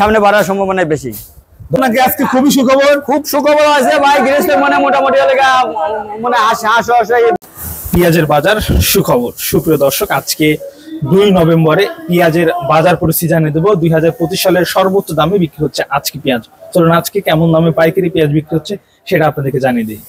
সামনে বাড়ার সম্ভাবনা বেশি। নাকি আজকে খুবই সুখবর? খুব সুখবর আছে ভাই, গৃহস্থের মানে মোটামুটি মানে হাসে পেঁয়াজের বাজার সুখবর। সুপ্রিয় দর্শক, আজকে 2 নভেম্বরে পেঁয়াজের বাজার পরিস্থিতি জানিয়ে দেবো। 2025 সালের সর্বোচ্চ দামে বিক্রি হচ্ছে আজকে পেঁয়াজ। চলুন আজকে কেমন দামে পাইকারি পেঁয়াজ বিক্রি হচ্ছে সেটা আপনাদেরকে জানিয়ে দিই।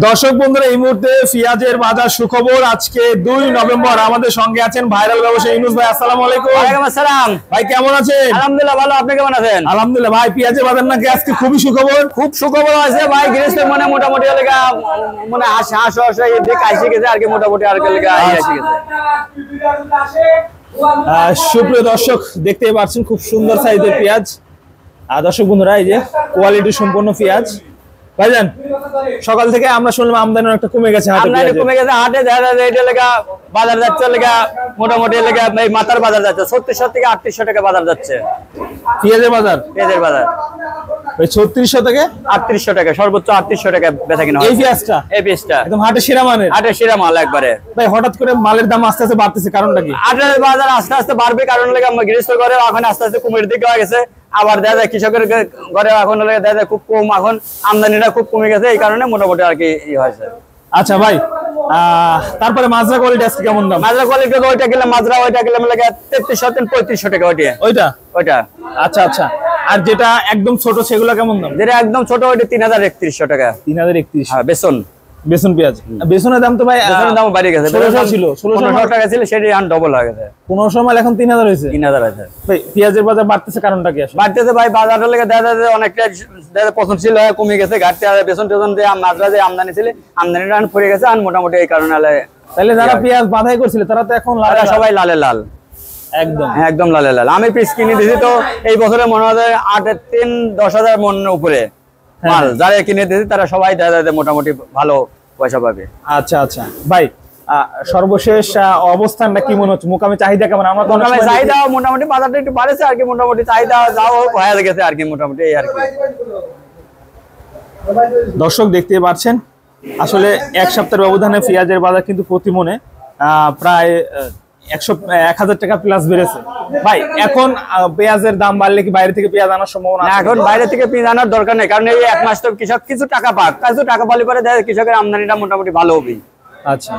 দর্শক বন্ধুরা, এই মুহূর্তে পেঁয়াজের বাজার সুখবর। আজকে 2 নভেম্বর। আমাদের সঙ্গে আছেন ভাইরাল ব্যবসায়ী ইউনুস ভাই। আসসালামু আলাইকুম। ওয়ালাইকুম আসসালাম। ভাই কেমন আছেন? আলহামদুলিল্লাহ ভালো, আপনি কেমন আছেন? আলহামদুলিল্লাহ। ভাই পেঁয়াজের বাজার নাকি আজকে খুবই সুখবর? খুব সুখবর আছে ভাই, গৃহস্থের মানে মোটামুটি মানে হাসে এসে গেছে আর কি, মোটামুটি আর কি এসে গেছে। সুপ্রিয় দর্শক, দেখতেই পাচ্ছেন খুব সুন্দর সাইজের পেঁয়াজ। দর্শক বন্ধুরা, এই যে কোয়ালিটি সম্পন্ন পেঁয়াজ। ভাইজান, সকাল থেকে আমরা শুনলাম আমদানি অনেকটা কমে গেছে, হাটে দেখা যায় এটা লেগা বাজার যাচ্ছে মোটামুটি এই মাথার বাজার যাচ্ছে 3600 থেকে 3800 টাকা বাজার যাচ্ছে পেঁয়াজের বাজার। পেঁয়াজের বাজার 3600 থেকে 3800 টাকা, সর্বোচ্চ 3800 টাকা বেচা কিনা। এই পেঁয়াজটা একদম হাটের সেরা মানের, হাটের সেরা মাল একবারে। ভাই হঠাৎ করে মালের দাম আস্তে আস্তে বাড়তেছে, কারণটা কি? হাটের বাজার আস্তে আস্তে বাড়বে, কারণ গৃহস্থ ঘরে এখন আস্তে আস্তে কমের দিকে হয়ে গেছে। আবার দেখা যায় কৃষকের ঘরে এখন দেখা যায় খুব কম, এখন আমদানিটা খুব কমে গেছে, এই কারণে মোটামুটি আর কি হয়েছে। আচ্ছা ভাই, তারপরে মাজরা কোয়ালিটি আজকে কেমন দাম? মাজরা কোয়ালিটি ওইটা কিনলাম, মাজরা ওইটা কিনলাম 3300 থেকে 3500 টাকা। ওইটা আচ্ছা আচ্ছা। আর যেটা একদম ছোট সেগুলো কেমন দাম? যেটা একদম ছোট ওইটা 3100 টাকা। 3031। হ্যাঁ, বেসন পেঁয়াজ। বেসনের দাম তো ভাই বেসনের দাম বাড়ে গেছে। 1600 ছিল, 1600 টাকা ছিল, সেটা এখন ডবল হয়ে গেছে। 1500 মাল এখন 3000 হয়েছে। 3000 আছে ভাই। পেঁয়াজের বাজার বাড়তেছে, কারণটা কি আসলে? বাড়তেছে ভাই, বাজারের লেগে দেখা যায় অনেকটা পছন্দ ছিল, কমে গেছে। ঘাটতে বেসন টেসন দিয়ে মাজরা যে আমদানি ছিল, আমদানিটা পড়ে গেছে আর মোটামুটি এই কারণে। তাহলে যারা পেঁয়াজ বাধাই করছিল তারা তো এখন সবাই লালে লাল, একদম লালে লাল। আমি পিস কিনে দিয়েছি তো এই বছরে মনে হয় 8-10,000 মনের উপরে মাল যারা কিনে দিয়েছি তারা সবাই দেখা যায় মোটামুটি ভালো পয়সা পাবে। আচ্ছা আচ্ছা ভাই, সর্বশেষ অবস্থানটা কি মনে হচ্ছে? মোকামে চাহিদা কেমন? আমরা তো চাহিদা মোটামুটি বাজারটা একটু বাড়েছে আর কি, মোটামুটি চাহিদা যাও হয়ে গেছে আর কি, মোটামুটি এই আর কি। দর্শক দেখতে পাচ্ছেন, আসলে এক সপ্তাহের ব্যবধানে পেঁয়াজের বাজার কিন্তু প্রতি মনে প্রায় 1000 টাকা প্লাস বেড়েছে। ভাই এখন পেঁয়াজের দাম বাড়লে কি বাইরে থেকে পেঁয়াজ আনার সম্ভাবনা? এখন বাইরে থেকে পেঁয়াজ আনার দরকার নেই, কারণ এই এক মাস তো কৃষক কিছু টাকা পাক, কিছু টাকা পালি পরে কৃষকের আমদানিটা মোটামুটি ভালো হবে। আচ্ছা,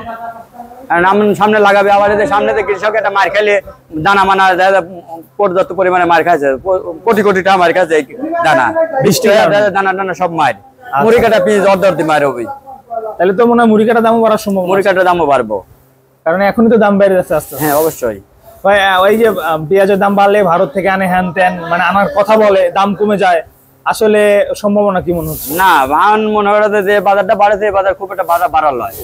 কারণ সামনে লাগাবে, আবার সামনে কৃষক একটা মার খাইলে দানা মানা পর্যাপ্ত পরিমাণে মার খাইছে, কোটি কোটি টাকা মার খাইছে দানা, বৃষ্টি দানা টানা সব মার। মুড়ি কাটা পেঁয়াজ অর্ধ মার হবে, তাহলে তো মনে হয় মুড়ি কাটার দামও বাড়ার সম্ভব। মুড়ি কাটার দামও বাড়বো, কারণ এখনই তো দাম বেড়ে যাচ্ছে আস্তে। হ্যাঁ অবশ্যই ভাই, ওই যে পেঁয়াজের দাম বাড়লে ভারত থেকে আনে হ্যান ত্যান মানে আনার কথা বলে, দাম কমে যায়, আসলে সম্ভাবনা কি মনে হচ্ছে? না, মনে হয় যে বাজারটা বাড়েছে, বাজার খুব একটা বাজার বাড়ার নয়।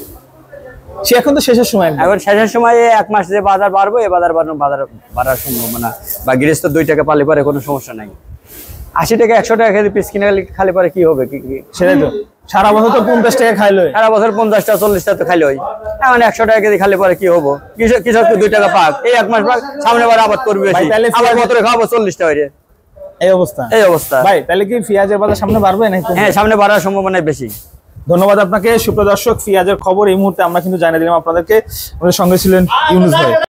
সে এখন তো শেষের সময়, এখন শেষের সময় এক মাস যে বাজার বাড়বো, এই বাজার বাড়ার সম্ভাবনা বা গৃহস্থ 2 টাকা পালে পরে কোনো সমস্যা নাই। 80 টাকা 100 টাকা কেজি পিস কিনে খালি পরে কি হবে? সেটাই তো, সারা বছর তো 50 টাকা খাইলো, সারা বছর 50টা 40টা তো খাইলো। এখন 100 টাকা কেজি খালি পরে কি হবো? কৃষক 2 টাকা পাক, এই এক মাস পাক, সামনে বার আবাদ করবে, আবার বছরে খাবো 40টা হয়ে। এই অবস্থা ভাই। তাহলে কি পেঁয়াজের বাজার সামনে বাড়বে নাকি? হ্যাঁ, সামনে বাড়ার সম্ভাবনা বেশি। ধন্যবাদ আপনাকে। সুপ্রিয় দর্শক, পেঁয়াজের খবর এই মুহূর্তে আমরা কিন্তু জানিয়ে দিলাম আপনাদেরকে। আমাদের সঙ্গে ছিলেন ইউনুস ভাই।